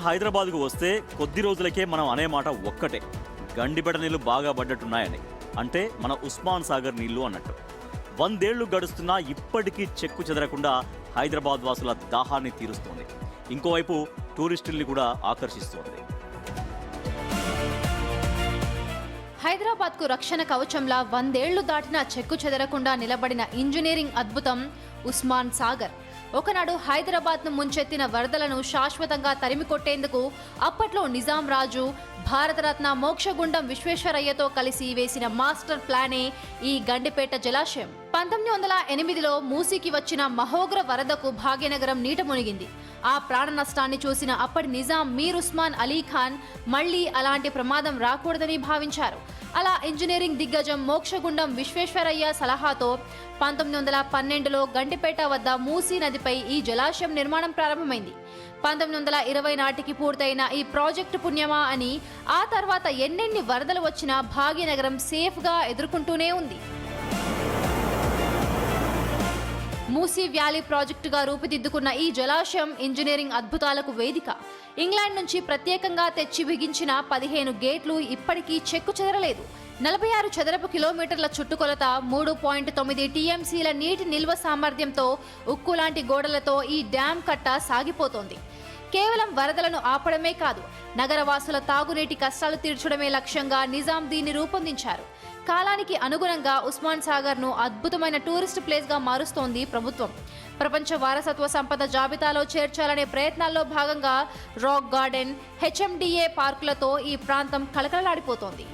హైదరాబాద్కు వస్తే కొద్ది రోజులకే మనం అనే మాట ఒక్కటే, గండిపేట నీళ్లు బాగా పడ్డట్టున్నాయని. అంటే మన ఉస్మాన్ సాగర్ నీళ్లు అన్నట్టు. 100 ఏళ్లు గడుస్తున్నా ఇప్పటికీ చెక్కు చెదరకుండా హైదరాబాద్ వాసుల దాహాన్ని తీరుస్తోంది. ఇంకోవైపు టూరిస్టుల్ని కూడా ఆకర్షిస్తోంది. హైదరాబాద్కు రక్షణ కవచంలా 100 ఏళ్లు దాటినా చెక్కు చెదరకుండా నిలబడిన ఇంజనీరింగ్ అద్భుతం ఉస్మాన్ సాగర్. ఒకనాడు హైదరాబాద్ను ముంచెత్తిన వరదలను శాశ్వతంగా తరిమికొట్టేందుకు అప్పట్లో నిజాం రాజు భారతరత్న మోక్షగుండం విశ్వేశ్వరయ్యతో కలిసి వేసిన మాస్టర్ ప్లానే ఈ గండిపేట జలాశయం. 1908లో మూసీకి వచ్చిన మహోగ్ర వరదకు భాగ్యనగరం నీట మునిగింది. ఆ ప్రాణ నష్టాన్ని చూసిన అప్పటి నిజాం మీర్ ఉస్మాన్ అలీ ఖాన్ మళ్లీ అలాంటి ప్రమాదం రాకూడదని భావించారు. అలా ఇంజనీరింగ్ దిగ్గజం మోక్షగుండం విశ్వేశ్వరయ్య సలహాతో 1912లో గండిపేట వద్ద మూసీ నదిపై ఈ జలాశయం నిర్మాణం ప్రారంభమైంది. 1920 నాటికి పూర్తయిన ఈ ప్రాజెక్టు పుణ్యమా అని ఆ తర్వాత ఎన్నెన్ని వరదలు వచ్చినా భాగ్యనగరం సేఫ్గా ఎదుర్కొంటూనే ఉంది. మూసీ వ్యాలీ ప్రాజెక్టుగా రూపుదిద్దుకున్న ఈ జలాశయం ఇంజనీరింగ్ అద్భుతాలకు వేదిక. ఇంగ్లాండ్ నుంచి ప్రత్యేకంగా తెచ్చి బిగించిన 15 గేట్లు ఇప్పటికీ చెక్కు చెదరలేదు. 46 చదరపు కిలోమీటర్ల చుట్టుకొలత, 3.9 టీఎంసీల నీటి నిల్వ సామర్థ్యంతో ఉక్కులాంటి గోడలతో ఈ డ్యాం కట్ట సాగిపోతోంది. కేవలం వరదలను ఆపడమే కాదు, నగరవాసుల తాగునీటి కష్టాలు తీర్చడమే లక్ష్యంగా నిజాం దీన్ని రూపొందించారు. కాలానికి అనుగుణంగా ఉస్మాన్ సాగర్ను అద్భుతమైన టూరిస్ట్ ప్లేస్గా మారుస్తోంది ప్రభుత్వం. ప్రపంచ వారసత్వ సంపద జాబితాలో చేర్చాలనే ప్రయత్నాల్లో భాగంగా రాక్ గార్డెన్, హెచ్ఎండిఏ పార్కులతో ఈ ప్రాంతం కలకలలాడిపోతోంది.